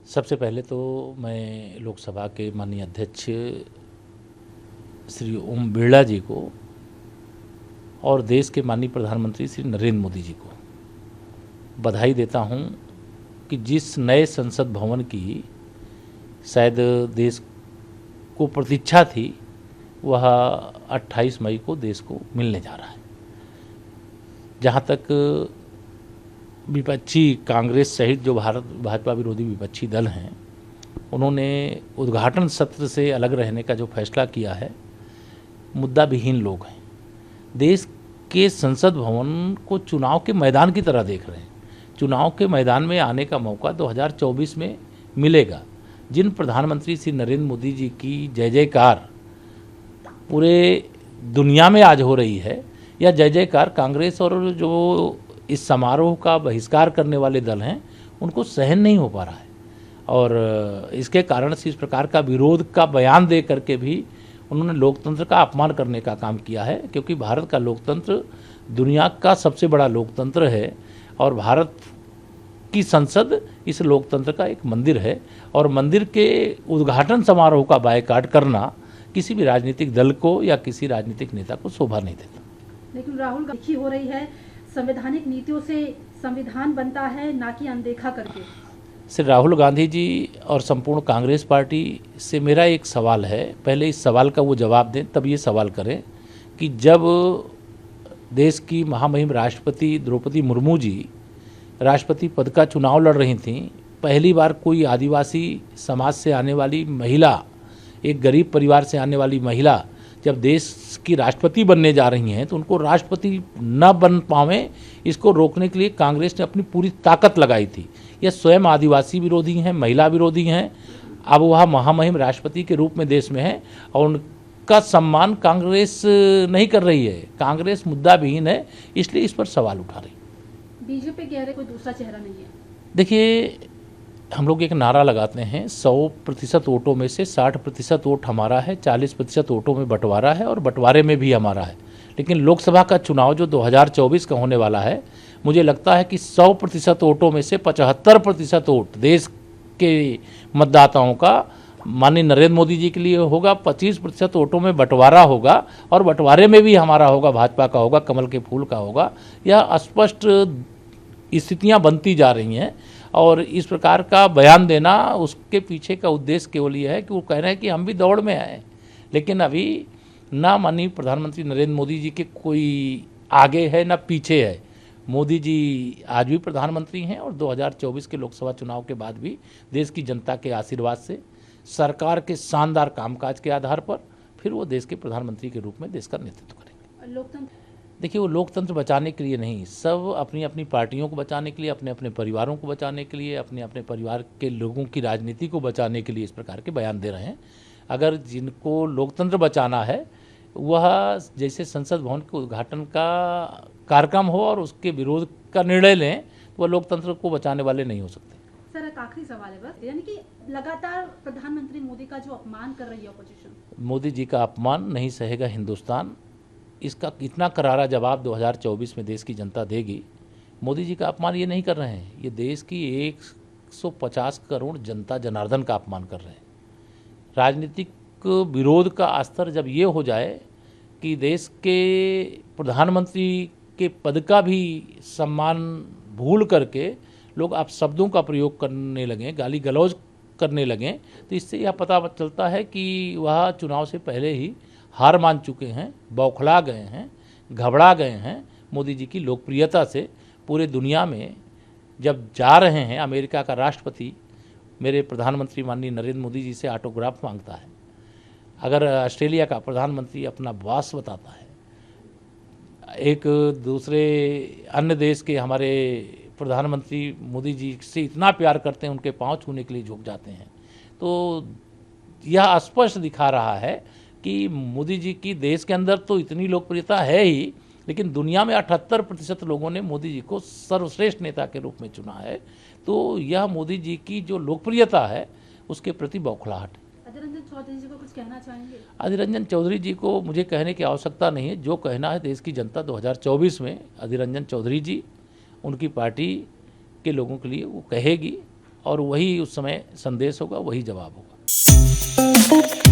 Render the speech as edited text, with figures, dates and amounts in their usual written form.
सबसे पहले तो मैं लोकसभा के माननीय अध्यक्ष श्री ओम बिरला जी को और देश के माननीय प्रधानमंत्री श्री नरेंद्र मोदी जी को बधाई देता हूं कि जिस नए संसद भवन की शायद देश को प्रतीक्षा थी वह 28 मई को देश को मिलने जा रहा है। जहां तक विपक्षी कांग्रेस सहित जो भाजपा विरोधी विपक्षी दल हैं, उन्होंने उद्घाटन सत्र से अलग रहने का जो फैसला किया है, मुद्दा विहीन लोग हैं। देश के संसद भवन को चुनाव के मैदान की तरह देख रहे हैं। चुनाव के मैदान में आने का मौका 2024 में मिलेगा। जिन प्रधानमंत्री श्री नरेंद्र मोदी जी की जय जयकार पूरे दुनिया में आज हो रही है, या जय जयकार कांग्रेस और जो इस समारोह का बहिष्कार करने वाले दल हैं उनको सहन नहीं हो पा रहा है। और इसके कारण से इस प्रकार का विरोध का बयान दे करके भी उन्होंने लोकतंत्र का अपमान करने का काम किया है, क्योंकि भारत का लोकतंत्र दुनिया का सबसे बड़ा लोकतंत्र है और भारत की संसद इस लोकतंत्र का एक मंदिर है। और मंदिर के उद्घाटन समारोह का बायकॉट करना किसी भी राजनीतिक दल को या किसी राजनीतिक नेता को शोभा नहीं देता। लेकिन राहुल गांधी हो रही है, संवैधानिक नीतियों से संविधान बनता है, ना कि अनदेखा करके। श्री राहुल गांधी जी और संपूर्ण कांग्रेस पार्टी से मेरा एक सवाल है, पहले इस सवाल का वो जवाब दें तब ये सवाल करें कि जब देश की महामहिम राष्ट्रपति द्रौपदी मुर्मू जी राष्ट्रपति पद का चुनाव लड़ रही थीं, पहली बार कोई आदिवासी समाज से आने वाली महिला, एक गरीब परिवार से आने वाली महिला जब देश की राष्ट्रपति बनने जा रही हैं, तो उनको राष्ट्रपति न बन पावें इसको रोकने के लिए कांग्रेस ने अपनी पूरी ताकत लगाई थी। यह स्वयं आदिवासी विरोधी हैं, महिला विरोधी हैं। अब वह महामहिम राष्ट्रपति के रूप में देश में है और उनका सम्मान कांग्रेस नहीं कर रही है। कांग्रेस मुद्दा विहीन है, इसलिए इस पर सवाल उठा रही। बीजेपी कह रहे कोई दूसरा चेहरा नहीं है। देखिए, हम लोग एक नारा लगाते हैं, 100% वोटों में से 60% वोट हमारा है, 40% वोटों में बंटवारा है और बंटवारे में भी हमारा है। लेकिन लोकसभा का चुनाव जो 2024 का होने वाला है, मुझे लगता है कि 100% वोटों में से 75% वोट देश के मतदाताओं का माननीय नरेंद्र मोदी जी के लिए होगा, 25% वोटों में बंटवारा होगा और बंटवारे में भी हमारा होगा, भाजपा का होगा, कमल के फूल का होगा। यह स्पष्ट स्थितियां बनती जा रही हैं और इस प्रकार का बयान देना, उसके पीछे का उद्देश्य केवल यह है कि वो कह रहे हैं कि हम भी दौड़ में आए, लेकिन अभी ना माननीय प्रधानमंत्री नरेंद्र मोदी जी के कोई आगे है ना पीछे है। मोदी जी आज भी प्रधानमंत्री हैं और 2024 के लोकसभा चुनाव के बाद भी देश की जनता के आशीर्वाद से, सरकार के शानदार कामकाज के आधार पर फिर वो देश के प्रधानमंत्री के रूप में देश का नेतृत्व करेंगे। लोकतंत्र, देखिए, वो लोकतंत्र बचाने के लिए नहीं, सब अपनी अपनी पार्टियों को बचाने के लिए, अपने अपने परिवारों को बचाने के लिए, अपने अपने परिवार के लोगों की राजनीति को बचाने के लिए इस प्रकार के बयान दे रहे हैं। अगर जिनको लोकतंत्र बचाना है, वह जैसे संसद भवन के उद्घाटन का कार्यक्रम हो और उसके विरोध का निर्णय लें, तो वह लोकतंत्र को बचाने वाले नहीं हो सकते। सर, एक आखिरी सवाल है बस, यानी कि लगातार प्रधानमंत्री मोदी का जो अपमान कर रही है अपोजिशन, मोदी जी का अपमान नहीं सहेगा हिंदुस्तान। इसका कितना करारा जवाब 2024 में देश की जनता देगी। मोदी जी का अपमान ये नहीं कर रहे हैं, ये देश की 150 करोड़ जनता जनार्दन का अपमान कर रहे हैं। राजनीतिक विरोध का स्तर जब ये हो जाए कि देश के प्रधानमंत्री के पद का भी सम्मान भूल करके लोग आप शब्दों का प्रयोग करने लगें, गाली गलौज करने लगें, तो इससे यह पता चलता है कि वह चुनाव से पहले ही हार मान चुके हैं, बौखला गए हैं, घबरा गए हैं मोदी जी की लोकप्रियता से। पूरे दुनिया में जब जा रहे हैं, अमेरिका का राष्ट्रपति मेरे प्रधानमंत्री माननीय नरेंद्र मोदी जी से ऑटोग्राफ मांगता है, अगर ऑस्ट्रेलिया का प्रधानमंत्री अपना बॉस बताता है, एक दूसरे अन्य देश के हमारे प्रधानमंत्री मोदी जी से इतना प्यार करते हैं, उनके पांव छूने के लिए झुक जाते हैं, तो यह स्पष्ट दिखा रहा है कि मोदी जी की देश के अंदर तो इतनी लोकप्रियता है ही, लेकिन दुनिया में 78% लोगों ने मोदी जी को सर्वश्रेष्ठ नेता के रूप में चुना है। तो यह मोदी जी की जो लोकप्रियता है उसके प्रति बौखलाहट है। अधीर रंजन चौधरी जी को कुछ कहना चाहेंगे? अधीर रंजन चौधरी जी को मुझे कहने की आवश्यकता नहीं है, जो कहना है देश की जनता 2024 में अधीर रंजन चौधरी जी, उनकी पार्टी के लोगों के लिए वो कहेगी और वही उस समय संदेश होगा, वही जवाब होगा।